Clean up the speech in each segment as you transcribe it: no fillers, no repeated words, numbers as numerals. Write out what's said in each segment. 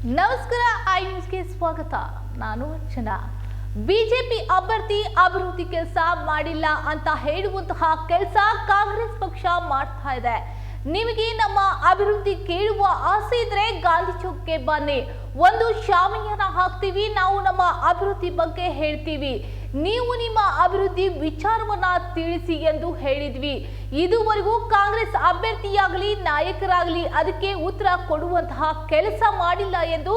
ನಮಸ್ಕಾರ, ಐ ನ್ಯೂಸ್ಗೆ ಸ್ವಾಗತ. ನಾನು ಅರ್ಚನಾ. ಬಿಜೆಪಿ ಅಭ್ಯರ್ಥಿ ಅಭಿವೃದ್ಧಿ ಕೆಲಸ ಮಾಡಿಲ್ಲ ಅಂತ ಹೇಳುವಂತಹ ಕೆಲಸ ಕಾಂಗ್ರೆಸ್ ಪಕ್ಷ ಮಾಡ್ತಾ ಇದೆ. ನಿಮಗೆ ನಮ್ಮ ಅಭಿವೃದ್ಧಿ ಕೇಳುವ ಆಸೆ ಇದ್ರೆ ಗಾಂಧಿ ಚೌಕ್ಗೆ ಬನ್ನಿ, ಒಂದು ಶಾಮಿಯಾನ ಹಾಕ್ತೀವಿ, ನಾವು ನಮ್ಮ ಅಭಿವೃದ್ಧಿ ಬಗ್ಗೆ ಹೇಳ್ತೀವಿ, ನೀವು ನಿಮ್ಮ ಅಭಿವೃದ್ಧಿ ವಿಚಾರವನ್ನ ತಿಳಿಸಿ ಎಂದು ಹೇಳಿದ್ವಿ. ಇದುವರೆಗೂ ಕಾಂಗ್ರೆಸ್ ಅಭ್ಯರ್ಥಿಯಾಗಲಿ ನಾಯಕರಾಗಲಿ ಅದಕ್ಕೆ ಉತ್ತರ ಕೊಡುವಂತಹ ಕೆಲಸ ಮಾಡಿಲ್ಲ ಎಂದು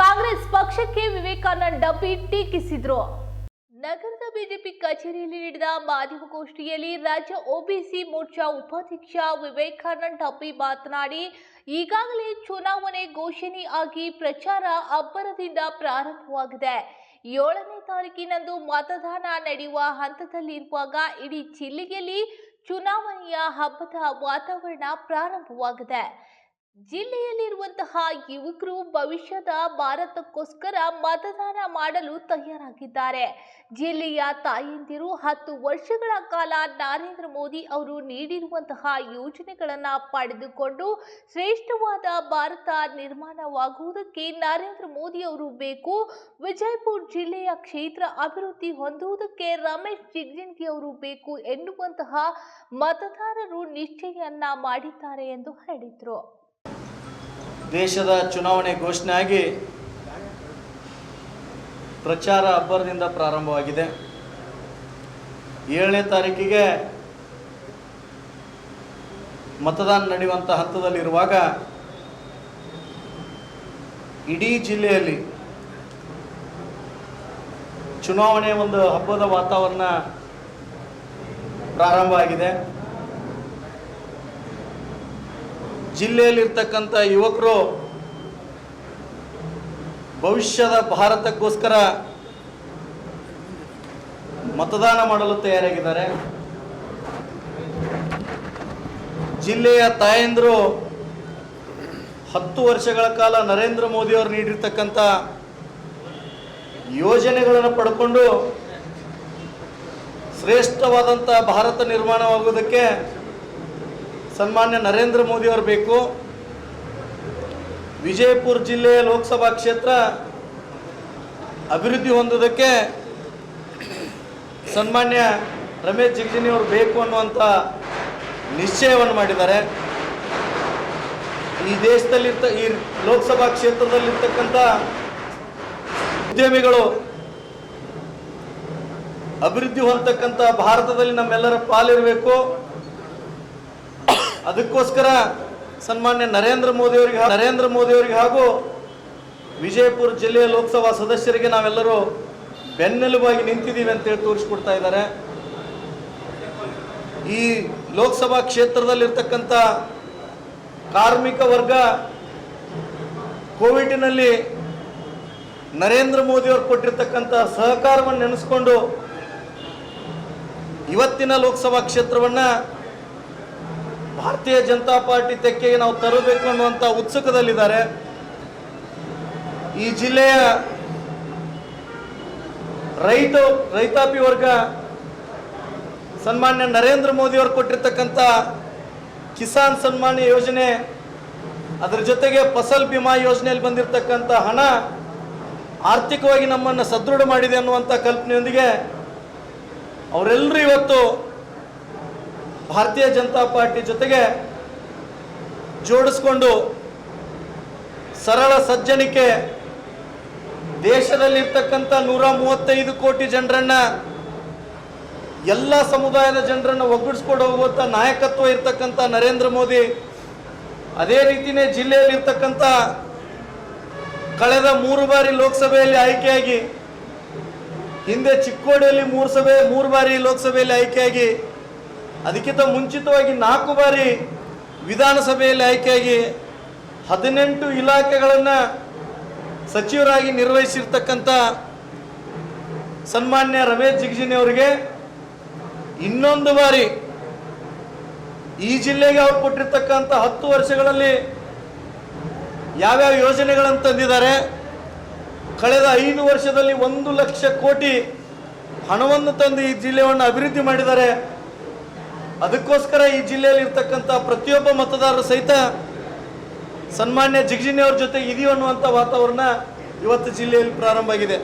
ಕಾಂಗ್ರೆಸ್ ಪಕ್ಷಕ್ಕೆ ವಿವೇಕಾನಂದ ಡಬ್ಬಿ ಟೀಕಿಸಿದ್ರು. ನಗರದ ಬಿಜೆಪಿ ಕಚೇರಿಯಲ್ಲಿ ನಡೆದ ಮಾಧ್ಯಮಗೋಷ್ಠಿಯಲ್ಲಿ ರಾಜ್ಯ ಒಬಿಸಿ ಮೋರ್ಚಾ ಉಪಾಧ್ಯಕ್ಷ ವಿವೇಕಾನಂದ ಡಬ್ಬಿ ಮಾತನಾಡಿ, ಈಗಾಗಲೇ ಚುನಾವಣೆ ಘೋಷಣೆ ಆಗಿ ಪ್ರಚಾರ ಅಬ್ಬರದಿಂದ ಪ್ರಾರಂಭವಾಗಿದೆ. 7ನೇ ತಾರೀಕಿನಂದು ಮತದಾನ ನಡೆಯುವ ಹಂತದಲ್ಲಿರುವಾಗ ಇಡೀ ಜಿಲ್ಲೆಯಲ್ಲಿ ಚುನಾವಣೆಯ ಹಬ್ಬದ ವಾತಾವರಣ ಪ್ರಾರಂಭವಾಗಿದೆ. ಜಿಲ್ಲೆಯಲ್ಲಿರುವಂತಹ ಯುವಕರು ಭವಿಷ್ಯದ ಭಾರತಕ್ಕೋಸ್ಕರ ಮತದಾನ ಮಾಡಲು ತಯಾರಾಗಿದ್ದಾರೆ. ಜಿಲ್ಲೆಯ ತಾಯಂದಿರು 10 ವರ್ಷಗಳ ಕಾಲ ನರೇಂದ್ರ ಮೋದಿ ಅವರು ನೀಡಿರುವಂತಹ ಯೋಜನೆಗಳನ್ನು ಪಡೆದುಕೊಂಡು ಶ್ರೇಷ್ಠವಾದ ಭಾರತ ನಿರ್ಮಾಣವಾಗುವುದಕ್ಕೆ ನರೇಂದ್ರ ಮೋದಿ ಅವರು ಬೇಕು. ವಿಜಯಪುರ ಜಿಲ್ಲೆಯ ಕ್ಷೇತ್ರ ಅಭಿವೃದ್ಧಿ ಹೊಂದುವುದಕ್ಕೆ ರಮೇಶ್ ಜಿಗಜಿಣಗಿ ಅವರು ಬೇಕು ಎನ್ನುವಂತಹ ಮತದಾರರು ನಿಶ್ಚಯವನ್ನ ಮಾಡಿದ್ದಾರೆ ಎಂದು ಹೇಳಿದರು. ದೇಶದ ಚುನಾವಣೆ ಘೋಷಣೆ ಆಗಿ ಪ್ರಚಾರ ಅಬ್ಬರದಿಂದ ಪ್ರಾರಂಭವಾಗಿದೆ. 7ನೇ ತಾರೀಕಿಗೆ ಮತದಾನ ನಡೆಯುವಂಥ ಹಂತದಲ್ಲಿರುವಾಗ ಇಡೀ ಜಿಲ್ಲೆಯಲ್ಲಿ ಚುನಾವಣೆ ಒಂದು ಹಬ್ಬದ ವಾತಾವರಣ ಪ್ರಾರಂಭ ಆಗಿದೆ. ಜಿಲ್ಲೆಯಲ್ಲಿರ್ತಕ್ಕಂಥ ಯುವಕರು ಭವಿಷ್ಯದ ಭಾರತಕ್ಕೋಸ್ಕರ ಮತದಾನ ಮಾಡಲು ತಯಾರಾಗಿದ್ದಾರೆ. ಜಿಲ್ಲೆಯ ತಾಯಂದಿರು 10 ವರ್ಷಗಳ ಕಾಲ ನರೇಂದ್ರ ಮೋದಿ ಅವರು ನೀಡಿರ್ತಕ್ಕಂಥ ಯೋಜನೆಗಳನ್ನು ಪಡ್ಕೊಂಡು ಶ್ರೇಷ್ಠವಾದಂಥ ಭಾರತ ನಿರ್ಮಾಣವಾಗುವುದಕ್ಕೆ ಸನ್ಮಾನ್ಯ ನರೇಂದ್ರ ಮೋದಿ ಅವರು ಬೇಕು. ವಿಜಯಪುರ ಜಿಲ್ಲೆಯ ಲೋಕಸಭಾ ಕ್ಷೇತ್ರ ಅಭಿವೃದ್ಧಿ ಹೊಂದೋದಕ್ಕೆ ಸನ್ಮಾನ್ಯ ರಮೇಶ್ ಜಿಗಜಿಣಗಿ ಅವರು ಬೇಕು ಅನ್ನುವಂಥ ನಿಶ್ಚಯವನ್ನು ಮಾಡಿದ್ದಾರೆ. ಈ ದೇಶದಲ್ಲಿ ಈ ಲೋಕಸಭಾ ಕ್ಷೇತ್ರದಲ್ಲಿರ್ತಕ್ಕಂಥ ಉದ್ಯಮಿಗಳು ಅಭಿವೃದ್ಧಿ ಹೊಂದತಕ್ಕಂಥ ಭಾರತದಲ್ಲಿ ನಮ್ಮೆಲ್ಲರ ಪಾಲಿರಬೇಕು. ಅದಕ್ಕೋಸ್ಕರ ಸನ್ಮಾನ್ಯ ನರೇಂದ್ರ ಮೋದಿ ಅವರಿಗೆ ಹಾಗೂ ವಿಜಯಪುರ ಜಿಲ್ಲೆಯ ಲೋಕಸಭಾ ಸದಸ್ಯರಿಗೆ ನಾವೆಲ್ಲರೂ ಬೆನ್ನೆಲುಬಾಗಿ ನಿಂತಿದ್ದೀವಿ ಅಂತೇಳಿ ತೋರಿಸ್ಕೊಡ್ತಾ ಇದ್ದಾರೆ. ಈ ಲೋಕಸಭಾ ಕ್ಷೇತ್ರದಲ್ಲಿರ್ತಕ್ಕಂಥ ಕಾರ್ಮಿಕ ವರ್ಗ ಕೋವಿಡ್ನಲ್ಲಿ ನರೇಂದ್ರ ಮೋದಿ ಅವರು ಕೊಟ್ಟಿರ್ತಕ್ಕಂಥ ಸಹಕಾರವನ್ನು ನೆನೆಸ್ಕೊಂಡು ಇವತ್ತಿನ ಲೋಕಸಭಾ ಕ್ಷೇತ್ರವನ್ನು ಭಾರತೀಯ ಜನತಾ ಪಾರ್ಟಿ ತೆಕ್ಕೆಗೆ ನಾವು ತರಬೇಕು ಅನ್ನುವಂಥ ಉತ್ಸುಕದಲ್ಲಿದ್ದಾರೆ. ಈ ಜಿಲ್ಲೆಯ ರೈತಾಪಿ ವರ್ಗ ಸನ್ಮಾನ್ಯ ನರೇಂದ್ರ ಮೋದಿ ಅವರು ಕೊಟ್ಟಿರ್ತಕ್ಕಂಥ ಕಿಸಾನ್ ಸನ್ಮಾನ್ ಯೋಜನೆ, ಅದರ ಜೊತೆಗೆ ಫಸಲ್ ಬಿಮಾ ಯೋಜನೆಯಲ್ಲಿ ಬಂದಿರತಕ್ಕಂಥ ಹಣ ಆರ್ಥಿಕವಾಗಿ ನಮ್ಮನ್ನು ಸದೃಢ ಮಾಡಿದೆ ಅನ್ನುವಂಥ ಕಲ್ಪನೆಯೊಂದಿಗೆ ಅವರೆಲ್ಲರೂ ಇವತ್ತು ಭಾರತೀಯ ಜನತಾ ಪಾರ್ಟಿ ಜೊತೆಗೆ ಜೋಡಿಸ್ಕೊಂಡು ಸರಳ ಸಜ್ಜನಿಕೆ ದೇಶದಲ್ಲಿರ್ತಕ್ಕಂಥ 135 ಕೋಟಿ ಜನರನ್ನ, ಎಲ್ಲ ಸಮುದಾಯದ ಜನರನ್ನು ಒಗ್ಗೂಡಿಸ್ಕೊಂಡು ಹೋಗುವಂಥ ನಾಯಕತ್ವ ಇರ್ತಕ್ಕಂಥ ನರೇಂದ್ರ ಮೋದಿ, ಅದೇ ರೀತಿಯೇ ಜಿಲ್ಲೆಯಲ್ಲಿರ್ತಕ್ಕಂಥ ಕಳೆದ 3 ಬಾರಿ ಲೋಕಸಭೆಯಲ್ಲಿ ಆಯ್ಕೆಯಾಗಿ, ಹಿಂದೆ ಚಿಕ್ಕೋಡಿಯಲ್ಲಿ 3 ಬಾರಿ ಲೋಕಸಭೆಯಲ್ಲಿ ಆಯ್ಕೆಯಾಗಿ, ಅದಕ್ಕಿಂತ ಮುಂಚಿತವಾಗಿ 4 ಬಾರಿ ವಿಧಾನಸಭೆಯಲ್ಲಿ ಆಯ್ಕೆಯಾಗಿ 18 ಇಲಾಖೆಗಳನ್ನು ಸಚಿವರಾಗಿ ನಿರ್ವಹಿಸಿರ್ತಕ್ಕಂಥ ಸನ್ಮಾನ್ಯ ರಮೇಶ್ ಜಿಗಜಿಣಗಿ ಅವರಿಗೆ ಇನ್ನೊಂದು ಬಾರಿ ಈ ಜಿಲ್ಲೆಗೆ ಅವರು ಕೊಟ್ಟಿರ್ತಕ್ಕಂಥ 10 ವರ್ಷಗಳಲ್ಲಿ ಯಾವ್ಯಾವ ಯೋಜನೆಗಳನ್ನು ತಂದಿದ್ದಾರೆ, ಕಳೆದ 5 ವರ್ಷದಲ್ಲಿ 1 ಲಕ್ಷ ಕೋಟಿ ಹಣವನ್ನು ತಂದು ಈ ಜಿಲ್ಲೆಯನ್ನು ಅಭಿವೃದ್ಧಿ ಮಾಡಿದ್ದಾರೆ. ಅದಕ್ಕೋಸ್ಕರ ಈ ಜಿಲ್ಲೆಯಲ್ಲಿ ಇರ್ತಕ್ಕಂಥ ಪ್ರತಿಯೊಬ್ಬ ಮತದಾರರು ಸಹಿತ ಸನ್ಮಾನ್ಯ ಜಿಗಜಿಣಿ ಅವ್ರ ಜೊತೆ ಇದೆಯೋ ಅನ್ನುವಂಥ ವಾತಾವರಣ ಇವತ್ತು ಜಿಲ್ಲೆಯಲ್ಲಿ ಪ್ರಾರಂಭ ಆಗಿದೆ.